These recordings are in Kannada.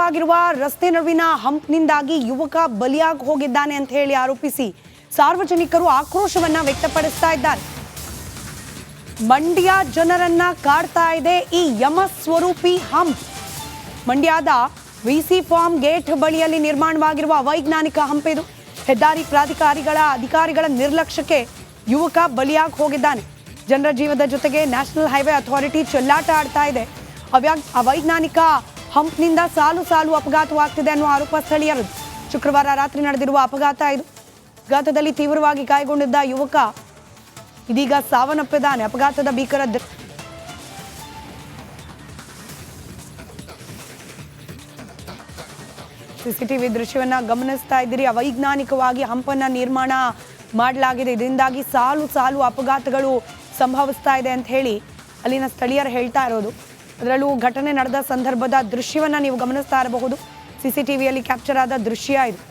ತಪ್ಪಾಗಿರುವ ರಸ್ತೆ ನಡುವಿನ ಹಂಪ್ನಿಂದಾಗಿ ಯುವಕ ಬಲಿಯಾಗಿ ಹೋಗಿದ್ದಾನೆ ಅಂತ ಹೇಳಿ ಆರೋಪಿಸಿ ಸಾರ್ವಜನಿಕರು ಆಕ್ರೋಶವನ್ನ ವ್ಯಕ್ತಪಡಿಸ್ತಾ ಇದ್ದಾರೆ. ಮಂಡ್ಯ ಜನರನ್ನ ಕಾಡ್ತಾ ಇದೆ ಈ ಯಮ ಸ್ವರೂಪಿ ಹಂಪ್. ಮಂಡ್ಯದ ವಿಸಿ ಫಾರ್ಮ್ ಗೇಟ್ ಬಳಿಯಲ್ಲಿ ನಿರ್ಮಾಣವಾಗಿರುವ ಅವೈಜ್ಞಾನಿಕ ಹಂಪ್ ಇದು. ಹೆದ್ದಾರಿ ಪ್ರಾಧಿಕಾರಿಗಳ ಅಧಿಕಾರಿಗಳ ನಿರ್ಲಕ್ಷ್ಯಕ್ಕೆ ಯುವಕ ಬಲಿಯಾಗಿ ಹೋಗಿದ್ದಾನೆ. ಜನರ ಜೀವದ ಜೊತೆಗೆ ನ್ಯಾಷನಲ್ ಹೈವೇ ಅಥಾರಿಟಿ ಚೆಲ್ಲಾಟ ಆಡ್ತಾ ಇದೆ. ಅವೈಜ್ಞಾನಿಕ ಹಂಪ್ನಿಂದ ಸಾಲು ಸಾಲು ಅಪಘಾತವಾಗ್ತಿದೆ ಅನ್ನುವ ಆರೋಪ ಸ್ಥಳೀಯರದು. ಶುಕ್ರವಾರ ರಾತ್ರಿ ನಡೆದಿರುವ ಅಪಘಾತ ಇದು. ಅಪಘಾತದಲ್ಲಿ ತೀವ್ರವಾಗಿ ಗಾಯಗೊಂಡಿದ್ದ ಯುವಕ ಇದೀಗ ಸಾವನ್ನಪ್ಪಿದ್ದಾನೆ. ಅಪಘಾತದ ಭೀಕರ ಸಿಸಿಟಿವಿ ದೃಶ್ಯವನ್ನ ಗಮನಿಸ್ತಾ ಇದ್ದೀರಿ. ಅವೈಜ್ಞಾನಿಕವಾಗಿ ಹಂಪನ್ನ ನಿರ್ಮಾಣ ಮಾಡಲಾಗಿದೆ. ಇದರಿಂದಾಗಿ ಸಾಲು ಸಾಲು ಅಪಘಾತಗಳು ಸಂಭವಿಸ್ತಾ ಇದೆ ಅಂತ ಹೇಳಿ ಅಲ್ಲಿನ ಸ್ಥಳೀಯರು ಹೇಳ್ತಾ ಇರೋದು. ಅದರಲ್ಲೂ ಘಟನೆ ನಡೆದ ಸಂದರ್ಭದ ದೃಶ್ಯವನ್ನ ನೀವು ಗಮನಿಸ್ತಾ ಇರಬಹುದು. ಸಿಸಿಟಿವಿಯಲ್ಲಿ ಕ್ಯಾಪ್ಚರ್ ಆದ ದೃಶ್ಯ ಇದು.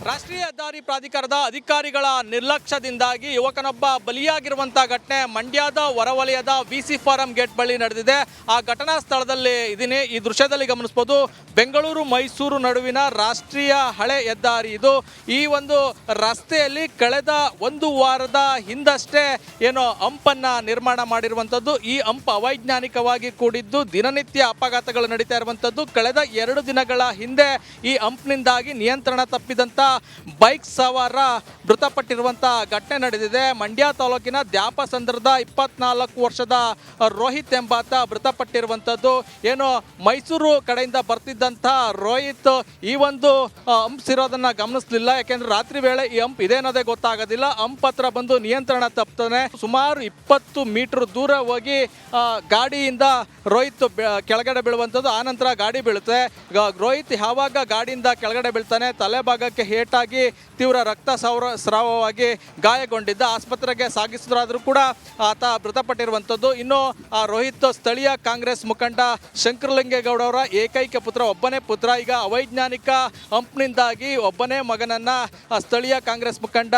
ರಾಷ್ಟ್ರೀಯ ಹೆದ್ದಾರಿ ಪ್ರಾಧಿಕಾರದ ಅಧಿಕಾರಿಗಳ ನಿರ್ಲಕ್ಷ್ಯದಿಂದಾಗಿ ಯುವಕನೊಬ್ಬ ಬಲಿಯಾಗಿರುವಂತಹ ಘಟನೆ ಮಂಡ್ಯದ ಹೊರವಲಯದ ವಿಸಿ ಫಾರಂ ಗೇಟ್ ಬಳಿ ನಡೆದಿದೆ. ಆ ಘಟನಾ ಸ್ಥಳದಲ್ಲಿ ಇದೀನಿ. ಈ ದೃಶ್ಯದಲ್ಲಿ ಗಮನಿಸಬಹುದು, ಬೆಂಗಳೂರು ಮೈಸೂರು ನಡುವಿನ ರಾಷ್ಟ್ರೀಯ ಹಳೆ ಹೆದ್ದಾರಿ ಇದು. ಈ ಒಂದು ರಸ್ತೆಯಲ್ಲಿ ಕಳೆದ ಒಂದು ವಾರದ ಹಿಂದಷ್ಟೇ ಏನೋ ಹಂಪನ್ನ ನಿರ್ಮಾಣ ಮಾಡಿರುವಂಥದ್ದು. ಈ ಹಂಪ್ ಅವೈಜ್ಞಾನಿಕವಾಗಿ ಕೂಡಿದ್ದು ದಿನನಿತ್ಯ ಅಪಘಾತಗಳು ನಡೀತಾ ಇರುವಂಥದ್ದು. ಕಳೆದ 2 ದಿನಗಳ ಹಿಂದೆ ಈ ಹಂಪ್ನಿಂದಾಗಿ ನಿಯಂತ್ರಣ ತಪ್ಪಿದಂಥ ಬೈಕ್ ಸವಾರ ಮೃತಪಟ್ಟಿರುವಂತಹ ಘಟನೆ ನಡೆದಿದೆ. ಮಂಡ್ಯ ತಾಲೂಕಿನ ದ್ಯಾಪಸಂದ್ರದ 24 ವರ್ಷದ ರೋಹಿತ್ ಎಂಬಾತ ಮೃತಪಟ್ಟಿರುವಂಥದ್ದು. ಏನೋ ಮೈಸೂರು ಕಡೆಯಿಂದ ಬರ್ತಿದ್ದಂಥ ರೋಹಿತ್ ಈ ಒಂದು ಹಂಪ್ ಇರೋದನ್ನ ಗಮನಿಸಲಿಲ್ಲ. ಯಾಕೆಂದ್ರೆ ರಾತ್ರಿ ವೇಳೆ ಈ ಹಂಪ್ ಇದೇನೋದೇ ಗೊತ್ತಾಗೋದಿಲ್ಲ. ಹಂಪ್ ಹತ್ರ ಬಂದು ನಿಯಂತ್ರಣ ತಪ್ತಾನೆ. ಸುಮಾರು 20 ಮೀಟರ್ ದೂರ ಹೋಗಿ ಗಾಡಿಯಿಂದ ರೋಹಿತ್ ಕೆಳಗಡೆ ಬೀಳುವಂಥದ್ದು. ಆನಂತರ ಗಾಡಿ ಬೀಳುತ್ತೆ. ರೋಹಿತ್ ಯಾವಾಗ ಗಾಡಿಯಿಂದ ಕೆಳಗಡೆ ಬೀಳ್ತಾನೆ, ತಲೆ ಭಾಗಕ್ಕೆ ಹೇಟಾಗಿ ತೀವ್ರ ರಕ್ತ ಸ್ರಾವವಾಗಿ ಗಾಯಗೊಂಡಿದ್ದ. ಆಸ್ಪತ್ರೆಗೆ ಸಾಗಿಸಿದ್ರಾದ್ರೂ ಕೂಡ ಆತ ಮೃತಪಟ್ಟಿರುವಂಥದ್ದು. ಇನ್ನು ಆ ರೋಹಿತ್ ಸ್ಥಳೀಯ ಕಾಂಗ್ರೆಸ್ ಮುಖಂಡ ಶಂಕರಲಿಂಗೇಗೌಡ ಅವರ ಏಕೈಕ ಪುತ್ರ, ಒಬ್ಬನೇ ಪುತ್ರ. ಈಗ ಅವೈಜ್ಞಾನಿಕ ಹಂಪ್ನಿಂದಾಗಿ ಒಬ್ಬನೇ ಮಗನನ್ನ ಸ್ಥಳೀಯ ಕಾಂಗ್ರೆಸ್ ಮುಖಂಡ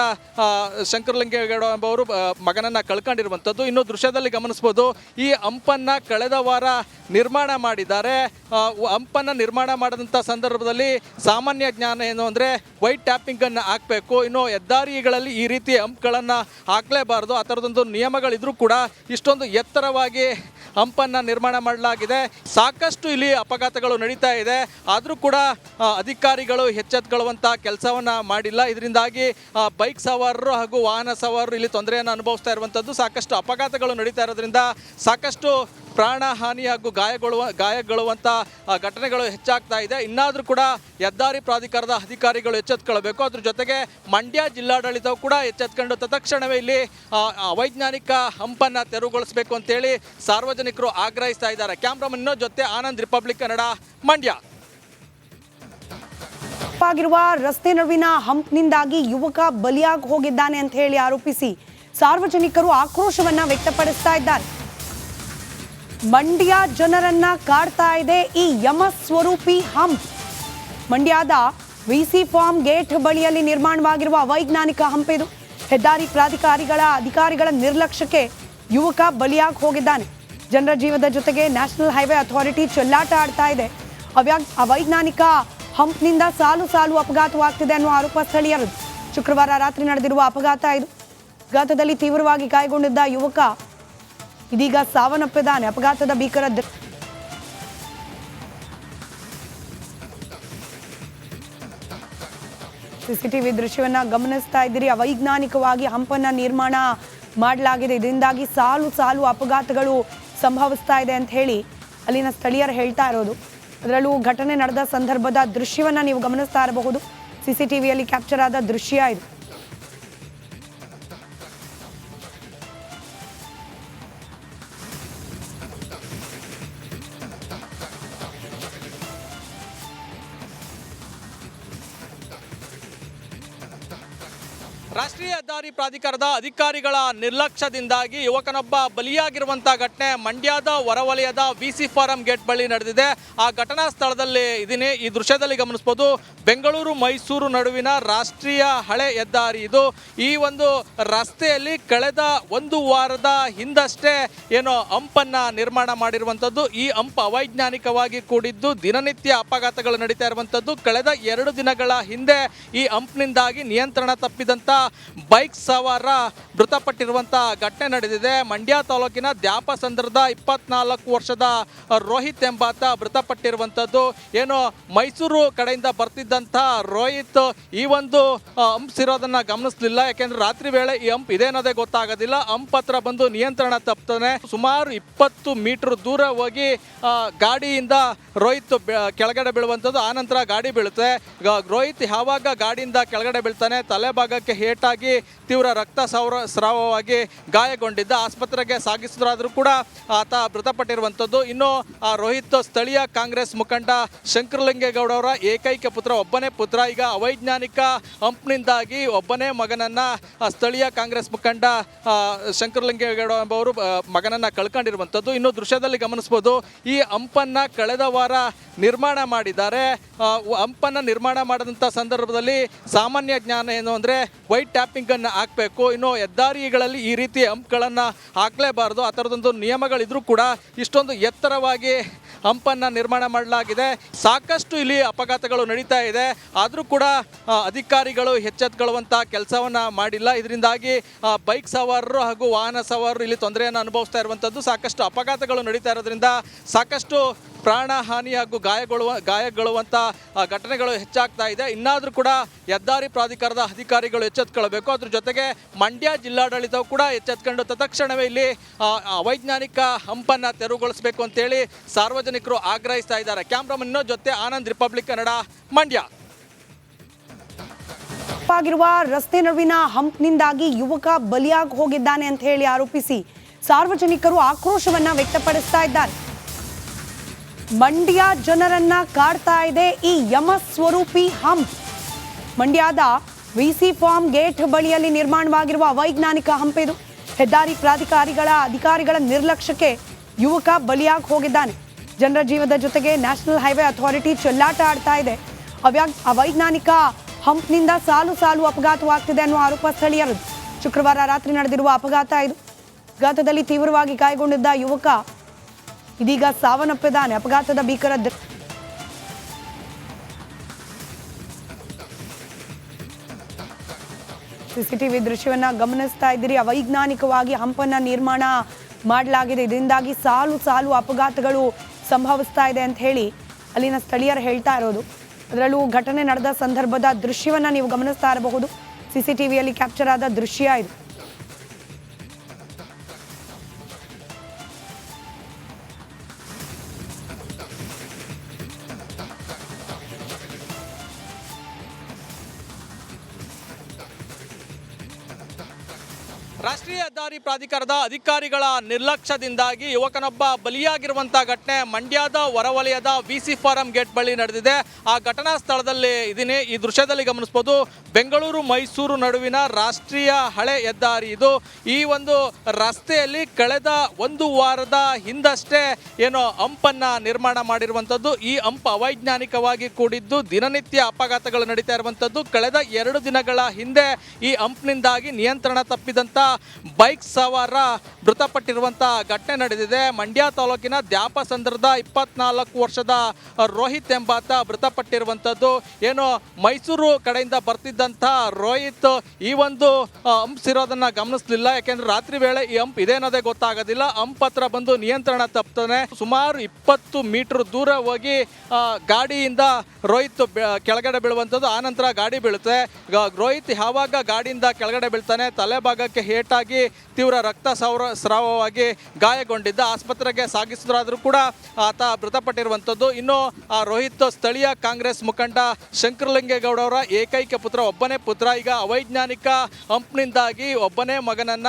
ಶಂಕರಲಿಂಗೇಗೌಡ ಎಂಬವರು ಮಗನನ್ನ ಕಳ್ಕೊಂಡಿರುವಂಥದ್ದು. ಇನ್ನು ದೃಶ್ಯದಲ್ಲಿ ಗಮನಿಸಬಹುದು, ಈ ಹಂಪನ್ನ ಕಳೆದ ವಾರ ನಿರ್ಮಾಣ ಮಾಡಿದ್ದಾರೆ. ಹಂಪನ್ನ ನಿರ್ಮಾಣ ಮಾಡಿದಂಥ ಸಂದರ್ಭದಲ್ಲಿ ಸಾಮಾನ್ಯ ಜ್ಞಾನ ಏನು ಅಂದರೆ ವೈಟ್ ಟ್ಯಾಪಿಂಗ್ ಅನ್ನು ಹಾಕಬೇಕು. ಇನ್ನು ಹೆದ್ದಾರಿಗಳಲ್ಲಿ ಈ ರೀತಿ ಹಂಪ್ಗಳನ್ನು ಹಾಕಲೇಬಾರ್ದು. ಆ ಥರದೊಂದು ನಿಯಮಗಳಿದ್ರೂ ಕೂಡ ಇಷ್ಟೊಂದು ಎತ್ತರವಾಗಿ ಹಂಪನ್ನು ನಿರ್ಮಾಣ ಮಾಡಲಾಗಿದೆ. ಸಾಕಷ್ಟು ಇಲ್ಲಿ ಅಪಘಾತಗಳು ನಡೀತಾ ಇದೆ. ಆದರೂ ಕೂಡ ಅಧಿಕಾರಿಗಳು ಎಚ್ಚೆತ್ತುಕೊಳ್ಳುವಂಥ ಕೆಲಸವನ್ನು ಮಾಡಿಲ್ಲ. ಇದರಿಂದಾಗಿ ಬೈಕ್ ಸವಾರರು ಹಾಗೂ ವಾಹನ ಸವಾರರು ಇಲ್ಲಿ ತೊಂದರೆಯನ್ನು ಅನುಭವಿಸ್ತಾ ಇರುವಂಥದ್ದು. ಸಾಕಷ್ಟು ಅಪಘಾತಗಳು ನಡೀತಾ ಇರೋದ್ರಿಂದ ಸಾಕಷ್ಟು ಪ್ರಾಣ ಹಾನಿ ಹಾಗೂ ಗಾಯಗೊಳ್ಳುವಂಥ ಘಟನೆಗಳು ಹೆಚ್ಚಾಗ್ತಾ ಇದೆ. ಇನ್ನಾದರೂ ಕೂಡ ಹೆದ್ದಾರಿ ಪ್ರಾಧಿಕಾರದ ಅಧಿಕಾರಿಗಳು ಎಚ್ಚೆತ್ತುಕೊಳ್ಬೇಕು. ಅದ್ರ ಜೊತೆಗೆ ಮಂಡ್ಯ ಜಿಲ್ಲಾಡಳಿತವು ಕೂಡ ಎಚ್ಚೆತ್ಕೊಂಡು ತತ್ಕ್ಷಣವೇ ಇಲ್ಲಿ ಅವೈಜ್ಞಾನಿಕ ಹಂಪನ್ನು ತೆರವುಗೊಳಿಸಬೇಕು ಅಂತೇಳಿ ಸಾರ್ವಜನಿಕರು ಆಗ್ರಹಿಸ್ತಾ ಇದ್ದಾರೆ. ಕ್ಯಾಮ್ರಾಮನ್ ಜೊತೆ ಆನಂದ್, ರಿಪಬ್ಲಿಕ್ ಕನ್ನಡ, ಮಂಡ್ಯ. ತಪ್ಪಾಗಿರುವ ರಸ್ತೆ ನಡುವಿನ ಹಂಪ್ನಿಂದಾಗಿ ಯುವಕ ಬಲಿಯಾಗಿ ಹೋಗಿದ್ದಾನೆ ಅಂತ ಹೇಳಿ ಆರೋಪಿಸಿ ಸಾರ್ವಜನಿಕರು ಆಕ್ರೋಶವನ್ನ ವ್ಯಕ್ತಪಡಿಸ್ತಾ ಇದ್ದಾರೆ. ಮಂಡ್ಯ ಜನರನ್ನ ಕಾಡ್ತಾ ಇದೆ ಈ ಯಮ ಸ್ವರೂಪಿ ಹಂಪ್. ಮಂಡ್ಯದ ವಿಸಿ ಫಾರ್ಮ್ ಗೇಟ್ ಬಳಿಯಲ್ಲಿ ನಿರ್ಮಾಣವಾಗಿರುವ ಅವೈಜ್ಞಾನಿಕ ಹಂಪ್ ಇದು. ಹೆದ್ದಾರಿ ಪ್ರಾಧಿಕಾರಿಗಳ ಅಧಿಕಾರಿಗಳ ನಿರ್ಲಕ್ಷ್ಯಕ್ಕೆ ಯುವಕ ಬಲಿಯಾಗಿ ಹೋಗಿದ್ದಾನೆ. ಜನರ ಜೀವದ ಜೊತೆಗೆ ನ್ಯಾಷನಲ್ ಹೈವೇ ಅಥಾರಿಟಿ ಚೆಲ್ಲಾಟ ಆಡ್ತಾ ಇದೆ. ಅವೈಜ್ಞಾನಿಕ ಹಂಪ್ನಿಂದ ಸಾಲು ಸಾಲು ಅಪಘಾತವಾಗ್ತಿದೆ ಅನ್ನುವ ಆರೋಪ ಸ್ಥಳೀಯರದು. ಶುಕ್ರವಾರ ರಾತ್ರಿ ನಡೆದಿರುವ ಅಪಘಾತ ಇದು. ಅಪಘಾತದಲ್ಲಿ ತೀವ್ರವಾಗಿ ಗಾಯಗೊಂಡಿದ್ದ ಯುವಕ ಇದೀಗ ಸಾವನ್ನಪ್ಪಿದ್ದಾನೆ. ಅಪಘಾತದ ಭೀಕರ ಸಿಸಿಟಿವಿ ದೃಶ್ಯವನ್ನ ಗಮನಿಸ್ತಾ ಇದ್ದೀರಿ. ಅವೈಜ್ಞಾನಿಕವಾಗಿ ಹಂಪನ್ನ ನಿರ್ಮಾಣ ಮಾಡಲಾಗಿದೆ. ಇದರಿಂದಾಗಿ ಸಾಲು ಸಾಲು ಅಪಘಾತಗಳು ಸಂಭವಿಸ್ತಾ ಇದೆ ಅಂತ ಹೇಳಿ ಅಲ್ಲಿನ ಸ್ಥಳೀಯರು ಹೇಳ್ತಾ ಇರೋದು. ಅದರಲ್ಲೂ ಘಟನೆ ನಡೆದ ಸಂದರ್ಭದ ದೃಶ್ಯವನ್ನ ನೀವು ಗಮನಿಸ್ತಾ ಇರಬಹುದು. ಸಿಸಿಟಿವಿಯಲ್ಲಿ ಕ್ಯಾಪ್ಚರ್ ಆದ ದೃಶ್ಯ ಇದು. ರಾಷ್ಟ್ರೀಯ ಹೆದ್ದಾರಿ ಪ್ರಾಧಿಕಾರದ ಅಧಿಕಾರಿಗಳ ನಿರ್ಲಕ್ಷ್ಯದಿಂದಾಗಿ ಯುವಕನೊಬ್ಬ ಬಲಿಯಾಗಿರುವಂಥ ಘಟನೆ ಮಂಡ್ಯದ ಹೊರವಲಯದ ವಿಸಿ ಫಾರಂ ಗೇಟ್ ಬಳಿ ನಡೆದಿದೆ. ಆ ಘಟನಾ ಸ್ಥಳದಲ್ಲಿ ಇದೀನಿ. ಈ ದೃಶ್ಯದಲ್ಲಿ ಗಮನಿಸಬಹುದು, ಬೆಂಗಳೂರು ಮೈಸೂರು ನಡುವಿನ ರಾಷ್ಟ್ರೀಯ ಹಳೆ ಹೆದ್ದಾರಿ ಇದು. ಈ ಒಂದು ರಸ್ತೆಯಲ್ಲಿ ಕಳೆದ ಒಂದು ವಾರದ ಹಿಂದಷ್ಟೇ ಏನೋ ಹಂಪನ್ನು ನಿರ್ಮಾಣ ಮಾಡಿರುವಂಥದ್ದು. ಈ ಹಂಪ್ ಅವೈಜ್ಞಾನಿಕವಾಗಿ ಕೂಡಿದ್ದು, ದಿನನಿತ್ಯ ಅಪಘಾತಗಳು ನಡೀತಾ ಇರುವಂಥದ್ದು. ಕಳೆದ 2 ದಿನಗಳ ಹಿಂದೆ ಈ ಹಂಪ್ನಿಂದಾಗಿ ನಿಯಂತ್ರಣ ತಪ್ಪಿದಂಥ ಬೈಕ್ ಸವಾರ ಮೃತಪಟ್ಟಿರುವಂಥ ಘಟನೆ ನಡೆದಿದೆ. ಮಂಡ್ಯ ತಾಲೂಕಿನ ದ್ಯಾಪಸಂದ್ರದ 24 ವರ್ಷದ ರೋಹಿತ್ ಎಂಬಾತ ಮೃತಪಟ್ಟಿರುವಂಥದ್ದು. ಏನು ಮೈಸೂರು ಕಡೆಯಿಂದ ಬರ್ತಿದ್ದಂಥ ರೋಹಿತ್ ಈ ಒಂದು ಹಂಪ್ ಇರೋದನ್ನ ಗಮನಿಸಲಿಲ್ಲ. ಯಾಕೆಂದ್ರೆ ರಾತ್ರಿ ವೇಳೆ ಈ ಹಂಪ್ ಇದೆ ಅನ್ನೋದೇ ಗೊತ್ತಾಗೋದಿಲ್ಲ. ಹಂಪ್ ಹತ್ರ ಬಂದು ನಿಯಂತ್ರಣ ತಪ್ತಾನೆ. ಸುಮಾರು 20 ಮೀಟರ್ ದೂರ ಹೋಗಿ ಗಾಡಿಯಿಂದ ರೋಹಿತ್ ಕೆಳಗಡೆ ಬೀಳುವಂಥದ್ದು. ಆನಂತರ ಗಾಡಿ ಬೀಳುತ್ತೆ. ರೋಹಿತ್ ಯಾವಾಗ ಗಾಡಿಯಿಂದ ಕೆಳಗಡೆ ಬೀಳ್ತಾನೆ, ತಲೆ ಭಾಗಕ್ಕೆ ಹೇಟಾಗಿ ತೀವ್ರ ರಕ್ತ ಸ್ರಾವವಾಗಿ ಗಾಯಗೊಂಡಿದ್ದ. ಆಸ್ಪತ್ರೆಗೆ ಸಾಗಿಸಿದ್ರಾದ್ರೂ ಕೂಡ ಆತ ಮೃತಪಟ್ಟಿರುವಂಥದ್ದು. ಇನ್ನು ಆ ರೋಹಿತ್ ಸ್ಥಳೀಯ ಕಾಂಗ್ರೆಸ್ ಮುಖಂಡ ಶಂಕರಲಿಂಗೇಗೌಡ ಅವರ ಏಕೈಕ ಪುತ್ರ, ಒಬ್ಬನೇ ಪುತ್ರ. ಈಗ ಅವೈಜ್ಞಾನಿಕ ಹಂಪ್ನಿಂದಾಗಿ ಒಬ್ಬನೇ ಮಗನನ್ನ ಸ್ಥಳೀಯ ಕಾಂಗ್ರೆಸ್ ಮುಖಂಡ ಶಂಕರಲಿಂಗೇಗೌಡ ಎಂಬವರು ಮಗನನ್ನ ಕಳ್ಕೊಂಡಿರುವಂಥದ್ದು. ಇನ್ನು ದೃಶ್ಯದಲ್ಲಿ ಗಮನಿಸಬಹುದು, ಈ ಹಂಪನ್ನ ಕಳೆದ ವಾರ ನಿರ್ಮಾಣ ಮಾಡಿದ್ದಾರೆ. ಹಂಪನ್ನು ನಿರ್ಮಾಣ ಮಾಡಿದಂಥ ಸಂದರ್ಭದಲ್ಲಿ ಸಾಮಾನ್ಯ ಜ್ಞಾನ ಏನು ಅಂದರೆ ವೈಟ್ ಟ್ಯಾಪಿಂಗ್ ಅನ್ನು ಹಾಕಬೇಕು. ಇನ್ನು ಹೆದ್ದಾರಿಗಳಲ್ಲಿ ಈ ರೀತಿ ಹಂಪ್ಗಳನ್ನು ಹಾಕಲೇಬಾರ್ದು. ಆ ಥರದೊಂದು ನಿಯಮಗಳಿದ್ರೂ ಕೂಡ ಇಷ್ಟೊಂದು ಎತ್ತರವಾಗಿ ಹಂಪನ್ನು ನಿರ್ಮಾಣ ಮಾಡಲಾಗಿದೆ. ಸಾಕಷ್ಟು ಇಲ್ಲಿ ಅಪಘಾತಗಳು ನಡೀತಾ ಇದೆ. ಆದರೂ ಕೂಡ ಅಧಿಕಾರಿಗಳು ಎಚ್ಚೆತ್ತುಕೊಳ್ಳುವಂಥ ಕೆಲಸವನ್ನು ಮಾಡಿಲ್ಲ. ಇದರಿಂದಾಗಿ ಬೈಕ್ ಸವಾರರು ಹಾಗೂ ವಾಹನ ಸವಾರರು ಇಲ್ಲಿ ತೊಂದರೆಯನ್ನು ಅನುಭವಿಸ್ತಾ ಇರುವಂಥದ್ದು. ಸಾಕಷ್ಟು ಅಪಘಾತಗಳು ನಡೀತಾ ಇರೋದ್ರಿಂದ ಸಾಕಷ್ಟು ಪ್ರಾಣ ಹಾನಿ ಹಾಗೂ ಗಾಯಗೊಳ್ಳುವಂಥ ಘಟನೆಗಳು ಹೆಚ್ಚಾಗ್ತಾ ಇದೆ. ಇನ್ನಾದರೂ ಕೂಡ ಹೆದ್ದಾರಿ ಪ್ರಾಧಿಕಾರದ ಅಧಿಕಾರಿಗಳು ಎಚ್ಚೆತ್ತುಕೊಳ್ಬೇಕು. ಅದ್ರ ಜೊತೆಗೆ ಮಂಡ್ಯ ಜಿಲ್ಲಾಡಳಿತವು ಕೂಡ ಎಚ್ಚೆತ್ಕೊಂಡು ತತ್ಕ್ಷಣವೇ ಇಲ್ಲಿ ಅವೈಜ್ಞಾನಿಕ ಹಂಪನ್ನು ತೆರವುಗೊಳಿಸಬೇಕು ಅಂತೇಳಿ ಸಾರ್ವಜನಿಕರು ಆಗ್ರಹಿಸ್ತಾ ಇದ್ದಾರೆ. ಕ್ಯಾಮ್ರಾಮನ್ ಜೊತೆ ಆನಂದ್, ರಿಪಬ್ಲಿಕ್ ಕನ್ನಡ, ಮಂಡ್ಯ. ಆಗಿರುವ ರಸ್ತೆ ನಡುವಿನ ಹಂಪ್ನಿಂದಾಗಿ ಯುವಕ ಬಲಿಯಾಗಿ ಹೋಗಿದ್ದಾನೆ ಅಂತ ಹೇಳಿ ಆರೋಪಿಸಿ ಸಾರ್ವಜನಿಕರು ಆಕ್ರೋಶವನ್ನ ವ್ಯಕ್ತಪಡಿಸ್ತಾ ಇದ್ದಾರೆ. ಮಂಡ್ಯ ಜನರನ್ನ ಕಾಡ್ತಾ ಇದೆ ಈ ಯಮ ಸ್ವರೂಪಿ ಹಂಪ್. ಮಂಡ್ಯದ ವಿಸಿ ಫಾರ್ಮ್ ಗೇಟ್ ಬಳಿಯಲ್ಲಿ ನಿರ್ಮಾಣವಾಗಿರುವ ಅವೈಜ್ಞಾನಿಕ ಹಂಪ್ ಇದು. ಹೆದ್ದಾರಿ ಪ್ರಾಧಿಕಾರಿಗಳ ಅಧಿಕಾರಿಗಳ ನಿರ್ಲಕ್ಷ್ಯಕ್ಕೆ ಯುವಕ ಬಲಿಯಾಗಿ ಹೋಗಿದ್ದಾನೆ. ಜನರ ಜೀವದ ಜೊತೆಗೆ ನ್ಯಾಷನಲ್ ಹೈವೇ ಅಥಾರಿಟಿ ಚೆಲ್ಲಾಟ ಆಡ್ತಾ ಇದೆ. ಅವೈಜ್ಞಾನಿಕ ಹಂಪ್ನಿಂದ ಸಾಲು ಸಾಲು ಅಪಘಾತವಾಗ್ತಿದೆ ಅನ್ನುವ ಆರೋಪ ಸ್ಥಳೀಯರದು. ಶುಕ್ರವಾರ ರಾತ್ರಿ ನಡೆದಿರುವ ಅಪಘಾತ ಇದು. ಅಪಘಾತದಲ್ಲಿ ತೀವ್ರವಾಗಿ ಗಾಯಗೊಂಡಿದ್ದ ಯುವಕ ಇದೀಗ ಸಾವನ್ನಪ್ಪಿದ್ದಾನೆ. ಅಪಘಾತದ ಭೀಕರ ಸಿಸಿಟಿವಿ ದೃಶ್ಯವನ್ನ ಗಮನಿಸ್ತಾ ಇದ್ದೀರಿ. ಅವೈಜ್ಞಾನಿಕವಾಗಿ ಹಂಪನ್ನ ನಿರ್ಮಾಣ ಮಾಡಲಾಗಿದೆ. ಇದರಿಂದಾಗಿ ಸಾಲು ಸಾಲು ಅಪಘಾತಗಳು ಸಂಭವಿಸ್ತಾ ಇದೆ ಅಂತ ಹೇಳಿ ಅಲ್ಲಿನ ಸ್ಥಳೀಯರು ಹೇಳ್ತಾ ಇರೋದು. ಅದರಲ್ಲೂ ಘಟನೆ ನಡೆದ ಸಂದರ್ಭದ ದೃಶ್ಯವನ್ನ ನೀವು ಗಮನಿಸ್ತಾ ಇರಬಹುದು. ಸಿಸಿಟಿವಿಯಲ್ಲಿ ಕ್ಯಾಪ್ಚರ್ ಆದ ದೃಶ್ಯ ಇದು. ರಾಷ್ಟ್ರೀಯ ಹೆದ್ದಾರಿ ಪ್ರಾಧಿಕಾರದ ಅಧಿಕಾರಿಗಳ ನಿರ್ಲಕ್ಷ್ಯದಿಂದಾಗಿ ಯುವಕನೊಬ್ಬ ಬಲಿಯಾಗಿರುವಂಥ ಘಟನೆ ಮಂಡ್ಯದ ಹೊರವಲಯದ ವಿಸಿ ಫಾರಂ ಗೇಟ್ ಬಳಿ ನಡೆದಿದೆ. ಆ ಘಟನಾ ಸ್ಥಳದಲ್ಲಿ ಇದೀನಿ. ಈ ದೃಶ್ಯದಲ್ಲಿ ಗಮನಿಸಬಹುದು, ಬೆಂಗಳೂರು ಮೈಸೂರು ನಡುವಿನ ರಾಷ್ಟ್ರೀಯ ಹಳೆ ಹೆದ್ದಾರಿ ಇದು. ಈ ಒಂದು ರಸ್ತೆಯಲ್ಲಿ ಕಳೆದ ಒಂದು ವಾರದ ಹಿಂದಷ್ಟೇ ಏನೋ ಹಂಪನ್ನು ನಿರ್ಮಾಣ ಮಾಡಿರುವಂಥದ್ದು. ಈ ಹಂಪ್ ಅವೈಜ್ಞಾನಿಕವಾಗಿ ಕೂಡಿದ್ದು, ದಿನನಿತ್ಯ ಅಪಘಾತಗಳು ನಡೀತಾ ಇರುವಂಥದ್ದು. ಕಳೆದ 2 ದಿನಗಳ ಹಿಂದೆ ಈ ಹಂಪ್ನಿಂದಾಗಿ ನಿಯಂತ್ರಣ ತಪ್ಪಿದಂಥ ಬೈಕ್ ಸವಾರ ಮೃತಪಟ್ಟಿರುವಂಥ ಘಟನೆ ನಡೆದಿದೆ. ಮಂಡ್ಯ ತಾಲೂಕಿನ ದ್ಯಾಪಸಂದ್ರದ 24 ವರ್ಷದ ರೋಹಿತ್ ಎಂಬಾತ ಮೃತಪಟ್ಟಿರುವಂಥದ್ದು. ಏನು ಮೈಸೂರು ಕಡೆಯಿಂದ ಬರ್ತಿದ್ದಂಥ ರೋಹಿತ್ ಈ ಒಂದು ಹಂಪ್ ಇರೋದನ್ನ ಗಮನಿಸಲಿಲ್ಲ. ಯಾಕೆಂದ್ರೆ ರಾತ್ರಿ ವೇಳೆ ಈ ಹಂಪ್ ಇದೆ ಅನ್ನೋದೇ ಗೊತ್ತಾಗೋದಿಲ್ಲ. ಹಂಪ್ ಹತ್ರ ಬಂದು ನಿಯಂತ್ರಣ ತಪ್ತಾನೆ. ಸುಮಾರು 20 ಮೀಟರ್ ದೂರ ಹೋಗಿ ಗಾಡಿಯಿಂದ ರೋಹಿತ್ ಕೆಳಗಡೆ ಬೀಳುವಂಥದ್ದು. ಆನಂತರ ಗಾಡಿ ಬೀಳುತ್ತೆ. ರೋಹಿತ್ ಯಾವಾಗ ಗಾಡಿಯಿಂದ ಕೆಳಗಡೆ ಬೀಳ್ತಾನೆ, ತಲೆ ಭಾಗಕ್ಕೆ ಹೇಟಾಗಿ ತೀವ್ರ ರಕ್ತ ಸ್ರಾವವಾಗಿ ಗಾಯಗೊಂಡಿದ್ದ. ಆಸ್ಪತ್ರೆಗೆ ಸಾಗಿಸಿದ್ರಾದ್ರೂ ಕೂಡ ಆತ ಮೃತಪಟ್ಟಿರುವಂಥದ್ದು. ಇನ್ನು ಆ ರೋಹಿತ್ ಸ್ಥಳೀಯ ಕಾಂಗ್ರೆಸ್ ಮುಖಂಡ ಶಂಕರಲಿಂಗೇಗೌಡ ಅವರ ಏಕೈಕ ಪುತ್ರ, ಒಬ್ಬನೇ ಪುತ್ರ. ಈಗ ಅವೈಜ್ಞಾನಿಕ ಹಂಪ್ನಿಂದಾಗಿ ಒಬ್ಬನೇ ಮಗನನ್ನ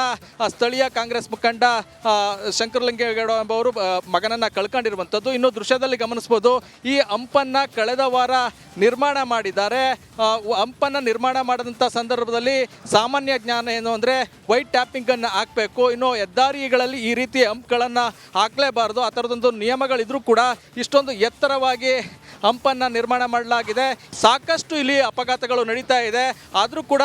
ಸ್ಥಳೀಯ ಕಾಂಗ್ರೆಸ್ ಮುಖಂಡ ಶಂಕರಲಿಂಗೇಗೌಡ ಎಂಬವರು ಮಗನನ್ನ ಕಳ್ಕೊಂಡಿರುವಂಥದ್ದು. ಇನ್ನು ದೃಶ್ಯದಲ್ಲಿ ಗಮನಿಸಬಹುದು, ಈ ಹಂಪನ್ನ ಕಳೆದ ವಾರ ನಿರ್ಮಾಣ ಮಾಡಿದ್ದಾರೆ. ಹಂಪನ್ನು ನಿರ್ಮಾಣ ಮಾಡಿದಂಥ ಸಂದರ್ಭದಲ್ಲಿ ಸಾಮಾನ್ಯ ಜ್ಞಾನ ಏನು ಅಂದರೆ ವೈಟ್ ಟ್ಯಾಪಿಂಗನ್ನು ಹಾಕಬೇಕು. ಇನ್ನು ಹೆದ್ದಾರಿಗಳಲ್ಲಿ ಈ ರೀತಿ ಹಂಪ್ಗಳನ್ನು ಹಾಕಲೇಬಾರ್ದು. ಆ ಥರದೊಂದು ನಿಯಮಗಳಿದ್ರೂ ಕೂಡ ಇಷ್ಟೊಂದು ಎತ್ತರವಾಗಿ ಹಂಪನ್ನು ನಿರ್ಮಾಣ ಮಾಡಲಾಗಿದೆ. ಸಾಕಷ್ಟು ಇಲ್ಲಿ ಅಪಘಾತಗಳು ನಡೀತಾ ಇದೆ. ಆದರೂ ಕೂಡ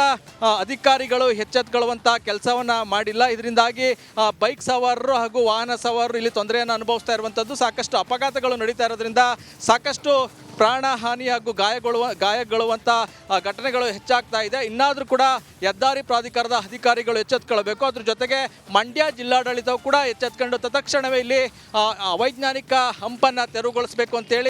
ಅಧಿಕಾರಿಗಳು ಎಚ್ಚೆತ್ತುಕೊಳ್ಳುವಂಥ ಕೆಲಸವನ್ನು ಮಾಡಿಲ್ಲ. ಇದರಿಂದಾಗಿ ಬೈಕ್ ಸವಾರರು ಹಾಗೂ ವಾಹನ ಸವಾರರು ಇಲ್ಲಿ ತೊಂದರೆಯನ್ನು ಅನುಭವಿಸ್ತಾ ಇರುವಂಥದ್ದು. ಸಾಕಷ್ಟು ಅಪಘಾತಗಳು ನಡೀತಾ ಇರೋದ್ರಿಂದ ಸಾಕಷ್ಟು ಪ್ರಾಣ ಹಾನಿ ಹಾಗೂ ಗಾಯಗೊಳ್ಳುವಂಥ ಘಟನೆಗಳು ಹೆಚ್ಚಾಗ್ತಾ ಇದೆ. ಇನ್ನಾದರೂ ಕೂಡ ಹೆದ್ದಾರಿ ಪ್ರಾಧಿಕಾರದ ಅಧಿಕಾರಿಗಳು ಎಚ್ಚೆತ್ತುಕೊಳ್ಬೇಕು. ಅದ್ರ ಜೊತೆಗೆ ಮಂಡ್ಯ ಜಿಲ್ಲಾಡಳಿತವು ಕೂಡ ಎಚ್ಚೆತ್ಕೊಂಡು ತತ್ಕ್ಷಣವೇ ಇಲ್ಲಿ ಅವೈಜ್ಞಾನಿಕ ಹಂಪನ್ನು ತೆರವುಗೊಳಿಸಬೇಕು ಅಂತೇಳಿ